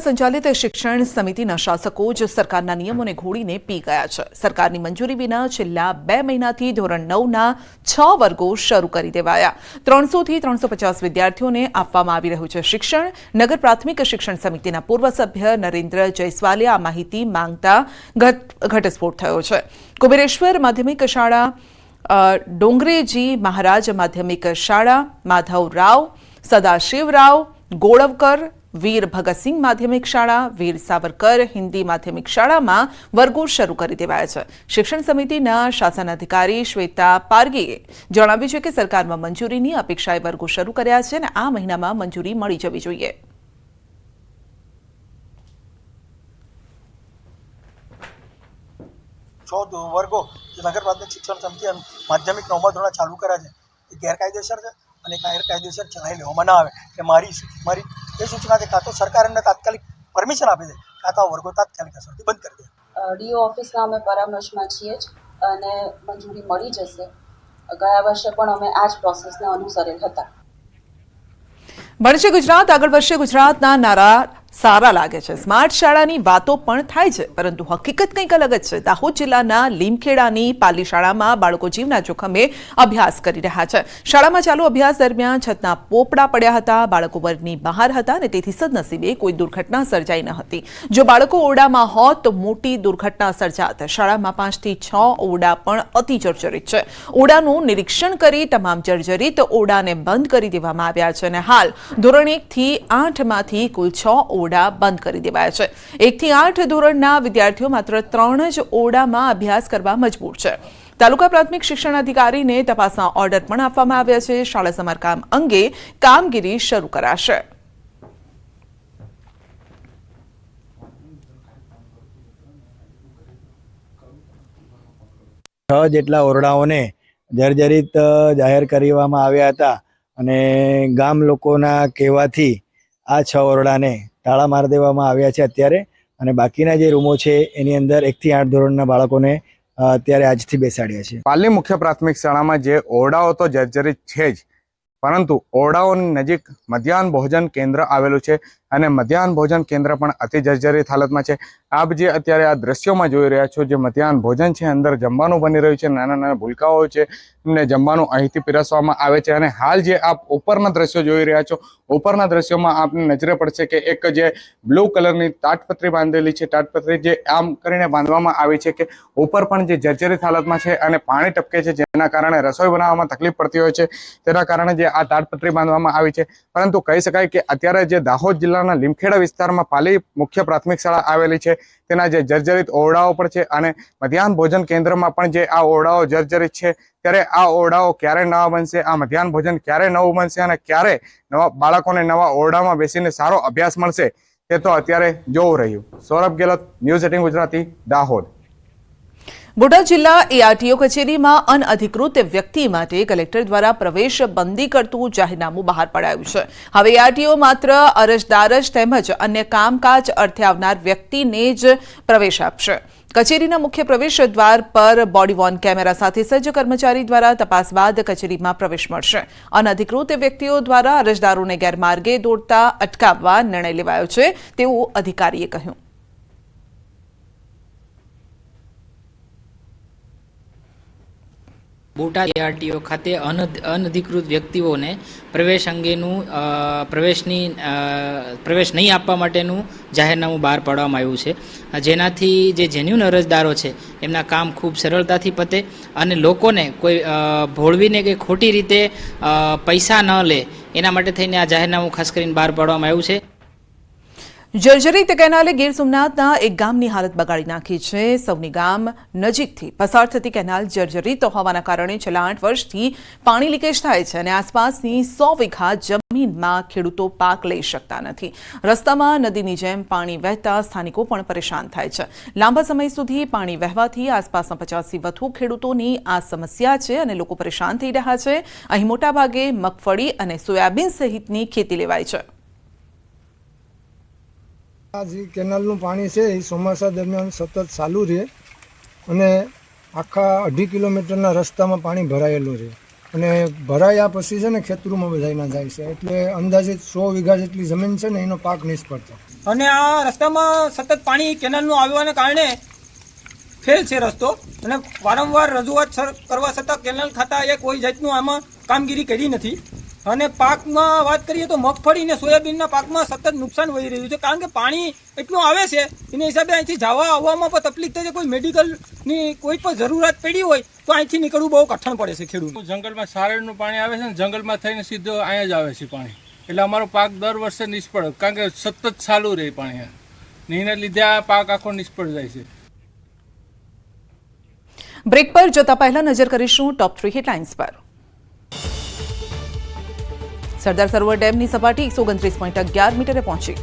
સંચાલિત શિક્ષણ સમિતિના શાસકો જ સરકારના નિયમોને ઘોડીને પી ગયા છે। સરકારની મંજૂરી વિના છેલ્લા 2 મહિનાથી ધોરણ 9ના 6 વર્ગો શરૂ કરી દેવાયા। 300 થી 350 વિદ્યાર્થીઓને આપવામાં આવી રહ્યું છે શિક્ષણ। નગર પ્રાથમિક શિક્ષણ સમિતિના પૂર્વ સભ્ય નરેન્દ્ર જયસ્વાલે આ માહિતી માંગતા ઘટસ્ફોટ થયો છે। કુબેરેશ્વર માધ્યમિક શાળા, ડોંગરેજી મહારાજ માધ્યમિક શાળા, માધવ રાવ, સદાશિવ રાવ, ગોળવકર, વીર ભગતસિંહ માધ્યમિક શાળા, વીર સાવરકર હિન્દી માધ્યમિક શાળામાં વર્ગો શરૂ કરી દેવાયા છે। શિક્ષણ સમિતિના શાસનાધિકારી શ્વેતા પારગીએ જણાવ્યું છે કે સરકારમાં મંજૂરીની અપેક્ષાએ વર્ગો શરૂ કર્યા છે અને આ મહિનામાં મંજૂરી મળી જવી જોઈએ। वर्गो नगर प्राथमिक शिक्षण समिति माध्यमिक 9मा धोरण चालू करा है गैरकायदेसर है અને ગેરકાયદેસર ચલાવી લેવામાં ના આવે કે મારી એ સૂચના છે કાં તો સરકાર એમને તાત્કાલિક પરમિશન આપે છે કાં તો વર્ગો તાત્કાલિક અસરથી બંધ કરી દે। ડીઓ ઓફિસના અમે પરામર્શમાં છીએ જ અને મંજૂરી મળી જશે। ગયા વર્ષે પણ અમે આ જ પ્રોસેસને અનુસરેલ હતા। ભણશે ગુજરાત આગળ વધશે ગુજરાતના નારા સારા લાગે છે। સ્માર્ટ શાળાની વાતો પણ થાય છે પરંતુ હકીકત કંઈક અલગ જ છે। દાહોદ જિલ્લાના લીમખેડાની પાલી શાળામાં બાળકો જીવના જોખમે અભ્યાસ કરી રહ્યા છે। શાળામાં ચાલુ અભ્યાસ દરમિયાન છતના પોપડા પડ્યા હતા। બાળકો વર્ગની બહાર હતા અને તેથી સદનસીબે કોઈ દુર્ઘટના સર્જાઈ ન હતી। જો બાળકો ઓરડામાં હોત તો મોટી દુર્ઘટના સર્જાત। શાળામાં 5 થી 6 ઓરડા પણ અતિ જર્જરિત છે। ઓરડાનું નિરીક્ષણ કરી તમામ જર્જરિત ઓરડાને બંધ કરી દેવામાં આવ્યા છે અને હાલ ધોરણ 1 થી 8 માંથી કુલ 6 ઓરડા બંધ કરી દેવાયા છે। 1 થી 8 ધોરણના વિદ્યાર્થીઓ માત્ર 3 જ ઓરડામાં અભ્યાસ કરવા મજબૂર છે। તાલુકા પ્રાથમિક શિક્ષણાધિકારીને તપાસના ઓર્ડર પણ આપવામાં આવ્યા છે। શાળા સમારકામ અંગે કામગીરી શરૂ કરાશે। જેટલા ઓરડાઓને જર્જરિત જાહેર કરવામાં આવ્યા હતા અને ગામ લોકોના કહેવાથી આ 6 ઓરડાને તાળા મારી દેવામાં આવ્યા છે અત્યારે અને બાકીના જે રૂમો છે એની અંદર 1 થી 8 ધોરણના બાળકોને અત્યારે આજથી બેસાડ્યા છે। પાલી મુખ્ય પ્રાથમિક શાળામાં જે ઓરડાઓ તો જર્જરિત છે જ પરંતુ ઓરડાઓની નજીક મધ્યાહન ભોજન કેન્દ્ર આવેલું છે અને મધ્યાહન ભોજન કેન્દ્ર પણ અતિ જર્જરિત હાલતમાં છે। આપ જે અત્યારે આ દ્રશ્યોમાં જોઈ રહ્યા છો જે મધ્યાહન ભોજન છે અંદર જમવાનું બની રહ્યું છે। નાના નાના ભૂલકાઓ છે એમને જમવાનું અહીંથી પીરસવામાં આવે છે અને હાલ જે આપ ઉપરના દ્રશ્યો જોઈ રહ્યા છો ઉપરના દ્રશ્યોમાં આપને નજરે પડશે કે એક જે બ્લુ કલરની તાટપત્રી બાંધેલી છે। તાટપત્રી જે આમ કરીને બાંધવામાં આવી છે કે ઉપર પણ જે જર્જરિત હાલતમાં છે અને પાણી ટપકે છે જેના કારણે રસોઈ બનાવવામાં તકલીફ પડતી હોય છે। તેના કારણે જે આ તાટપત્રી બાંધવામાં આવી છે પરંતુ કહી શકાય કે અત્યારે જે દાહોદ જિલ્લાના લીમખેડા વિસ્તારમાં પાલી મુખ્ય પ્રાથમિક શાળા આવેલી છે તેના જે જર્જરિત ઓરડાઓ પણ છે અને મધ્યાહન ભોજન કેન્દ્રમાં પણ જે આ ઓરડાઓ જર્જરિત છે ત્યારે આ ઓરડાઓ ક્યારે નવા બનશે, આ મધ્યાહન ભોજન ક્યારે નવું બનશે અને ક્યારે નવા બાળકોને નવા ઓરડામાં બેસીને સારો અભ્યાસ મળશે તે તો અત્યારે જોવું રહ્યું। સૌરભ ગેહલોત, ન્યૂઝ 18 ગુજરાતી, દાહોદ। બોટાદ જિલ્લા એઆરટીઓ કચેરીમાં અનઅધિકૃત વ્યક્તિ માટે કલેક્ટર દ્વારા પ્રવેશ બંધી કરતું જાહેરનામું બહાર પડાયું છે। હવે એઆરટીઓ માત્ર અરજદાર જ તેમજ અન્ય કામકાજ અર્થે આવનાર વ્યક્તિને જ પ્રવેશ આપશે। કચેરીના મુખ્ય પ્રવેશ દ્વાર પર બોડી વોર્ન કેમેરા સાથે સજ્જ કર્મચારી દ્વારા તપાસ બાદ કચેરીમાં પ્રવેશ મળશે। અનઅધિકૃત વ્યક્તિઓ દ્વારા અરજદારોને ગેરમાર્ગે દોરતા અટકાવવા નિર્ણય લેવાયો છે તેવું અધિકારીએ કહ્યું। બોટાદ એઆરટીઓ ખાતે અનધિકૃત વ્યક્તિઓને પ્રવેશ અંગેનું પ્રવેશ નહીં આપવા માટેનું જાહેરનામું બહાર પાડવામાં આવ્યું છે જેનાથી જે જેન્યુન અરજદારો છે એમના કામ ખૂબ સરળતાથી પતે અને લોકોને કોઈ ભોળવીને કે ખોટી રીતે પૈસા ન લે એના માટે થઈને આ જાહેરનામું ખાસ કરીને બહાર પાડવામાં આવ્યું છે। જર્જરિત કેનાલે ગીર સોમનાથના એક ગામની હાલત બગાડી નાખી છે। સૌની ગામ નજીકથી પસાર થતી કેનાલ જર્જરિત હોવાના કારણે છેલ્લા 8 વર્ષથી પાણી લીકેજ થાય છે અને આસપાસની 100 વીઘા જમીનમાં ખેડૂતો પાક લઈ શકતા નથી। રસ્તામાં નદીની જેમ પાણી વહેતા સ્થાનિકો પણ પરેશાન થાય છે। લાંબા સમય સુધી પાણી વહેવાથી આસપાસના 50થી વધુ ખેડૂતોની આ સમસ્યા છે અને લોકો પરેશાન થઈ રહ્યા છે। અહીં મોટાભાગે મગફળી અને સોયાબીન સહિતની ખેતી લેવાય છે। જે કેનાલનું પાણી છે એ ચોમાસા દરમિયાન સતત ચાલુ રહે અને આખા 2.5 કિલોમીટરના રસ્તામાં પાણી ભરાયેલું રહે અને ભરાયા પછી છે ને ખેતરોમાં બધાયના જાય છે, એટલે અંદાજિત 100 વીઘા જેટલી જમીન છે ને એનો પાક નિષ્ફળ થાય. અને આ રસ્તામાં સતત પાણી કેનાલનું આવવાને કારણે ફેલ છે રસ્તો, અને વારંવાર રજૂઆત કરવા છતાં કેનાલ ખાતાએ કોઈ જાતનું આમાં કામગીરી કરી નથી. અને પાકમાં વાત કરીએ તો મગફળી અને સોયાબીનના પાકમાં સતત નુકસાન વહી રહ્યું છે, કારણ કે પાણી એટલું આવે છે એના હિસાબે અહીંથી જવા આવવામાં પણ તકલીફ થાય છે. કોઈ મેડિકલની કોઈ પણ જરૂરિયાત પડી હોય તો અહીંથી નીકળવું બહુ કઠણ પડે છે ખેડૂત. જંગલમાં સારણનું પાણી આવે છે ને, જંગલમાં થઈને સીધો અહીંયા જ આવે છે પાણી, એટલે અમારો પાક દર વર્ષે નિષ્ફળ, કારણ કે સતત ચાલુ રહે પાણી, ને એના લીધે આ પાક આખો નિષ્ફળ જાય છે. બ્રેક પર જતા પહેલા નજર કરીશું ટોપ 3 હેડલાઇન્સ પર. સરદાર સરોવર ડેમની સપાટી 129.11 મીટરે પહોંચી.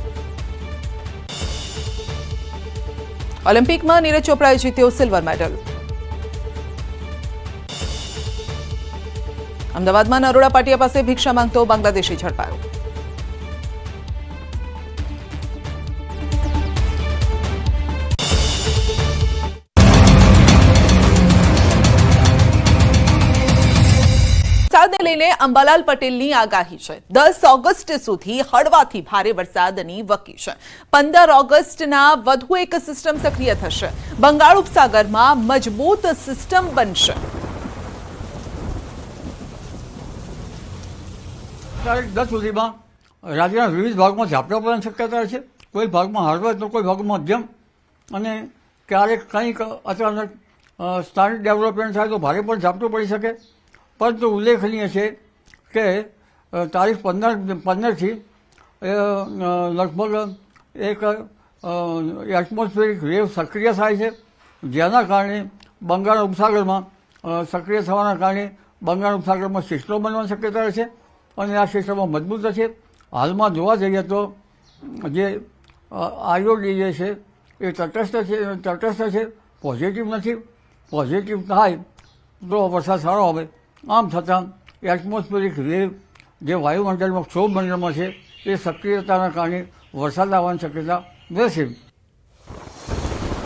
ઓલિમ્પિકમાં નીરજ ચોપરાએ જીત્યો સિલ્વર મેડલ. અમદાવાદમાં નરોડા પાટિયા પાસે ભિક્ષા માંગતો બાંગ્લાદેશી ઝડપાયો. વરસાદને લઈને અંબાલાલ પટેલની આગાહી છે. 10 ઓગસ્ટ સુધી હળવાથી ભારે વરસાદની વકી છે. 15 ઓગસ્ટના વધુ એક સિસ્ટમ સક્રિય થશે. બંગાળ ઉપસાગરમાં મજબૂત સિસ્ટમ બનશે. તારીખ 10 સુધીમાં રાજ્યના વિવિધ ભાગમાં ઝાપટા પડવાની શક્યતા છે. કોઈ ભાગમાં હળવા તો કોઈ ભાગમાં મધ્યમ, અને ક્યારેક કંઈક અચાનક સ્થાનિક ડેવલપમેન્ટ થાય તો ભારે પણ ઝાપટું પડી શકે. પરંતુ ઉલ્લેખનીય છે કે તારીખ 15થી લગભગ એક એટમોસ્ફિયરિક વેવ સક્રિય થાય છે, જેના કારણે બંગાળ ઉપસાગરમાં સક્રિય થવાના કારણે બંગાળ ઉપસાગરમાં સિસ્ટમો બનવાની શક્યતા છે, અને આ સિસ્ટમો મજબૂત છે. હાલમાં જોવા જઈએ તો જે આઈઓડી જે છે એ તટસ્થ છે, પોઝિટિવ નથી. પોઝિટિવ થાય તો વરસાદ સારો આવે. આમ છતાં એટમોસ્ફિયરિક વેવ જે વાયુમંડળમાં ક્ષોભમંડળમાં છે એ સક્રિયતાના કારણે વરસાદ આવવાની શક્યતા રહેશે.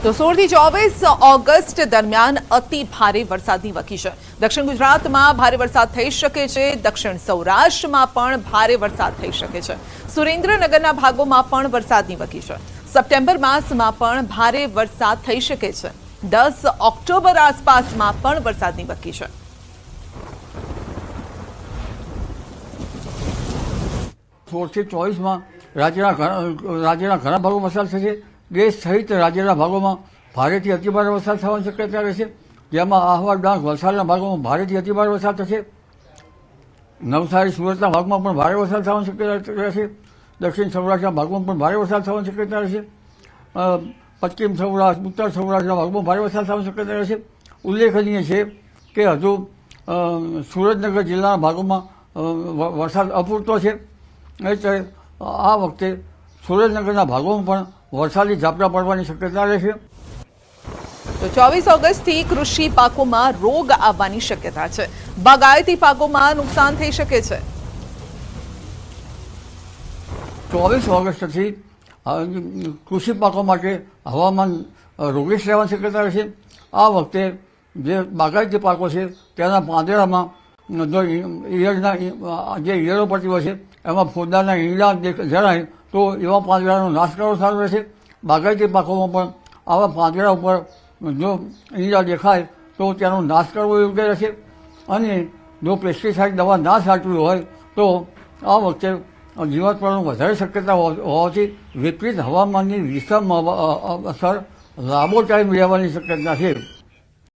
તો 16 થી 24 ઓગસ્ટ દરમિયાન અતિ ભારે વરસાદની વકી છે. દક્ષિણ ગુજરાતમાં ભારે વરસાદ થઈ શકે છે. દક્ષિણ સૌરાષ્ટ્રમાં પણ ભારે વરસાદ થઈ શકે છે. સુરેન્દ્રનગરના ભાગોમાં પણ વરસાદની વકી છે. સપ્ટેમ્બર માસમાં પણ ભારે વરસાદ થઈ શકે છે. 10 ઓક્ટોબર આસપાસમાં પણ વરસાદની વકી છે. 16 થી 24માં રાજ્યના ઘણા ભાગોમાં વરસાદ થશે. દેશ સહિત રાજ્યના ભાગોમાં ભારેથી અતિભારે વરસાદ થવાની શક્યતા રહેશે, જેમાં આહવા, ડાંગ, વલસાડના ભાગોમાં ભારેથી અતિભારે વરસાદ થશે. નવસારી, સુરતના ભાગમાં પણ ભારે વરસાદ થવાની શક્યતા રહેશે. દક્ષિણ સૌરાષ્ટ્રના ભાગમાં પણ ભારે વરસાદ થવાની શક્યતા રહેશે. પશ્ચિમ સૌરાષ્ટ્ર, ઉત્તર સૌરાષ્ટ્રના ભાગમાં ભારે વરસાદ થવાની શક્યતા રહેશે. ઉલ્લેખનીય છે કે હજુ સુરેન્દ્રનગર જિલ્લાના ભાગોમાં વરસાદ અપૂરતો છે, એટલે આ વખતે સુરેન્દ્રનગરના ભાગોમાં પણ વરસાદી ઝાપટા પડવાની શક્યતા રહેશે. તો 24 ઓગસ્ટથી કૃષિ પાકોમાં રોગ આવવાની શક્યતા છે. બાગાયતી પાકોમાં નુકસાન થઈ શકે છે. 24 ઓગસ્ટથી કૃષિ પાકો માટે હવામાન રોગીશ રહેવાની શક્યતા રહેશે. આ વખતે જે બાગાયતી પાકો છે તેના પાંદડામાં જો જે ઈયળો પડતી હોય છે એમાં ફૂદાના ઈંડા જણાય તો એવા પાંદડાનો નાશ કરવો સારો રહેશે. બાગાયતી પાકોમાં પણ આવા પાંદડા ઉપર જો ઈંડા દેખાય તો તેનો નાશ કરવો યોગ્ય રહેશે. અને જો પેસ્ટિસાઇડ દવા ના છાંટવી હોય તો આ વખતે જીવાત પડવાની વધારે શક્યતા હોવાથી વિપરીત હવામાનની વિષમ અસર લાંબો ટાઈમ રહેવાની શક્યતા છે.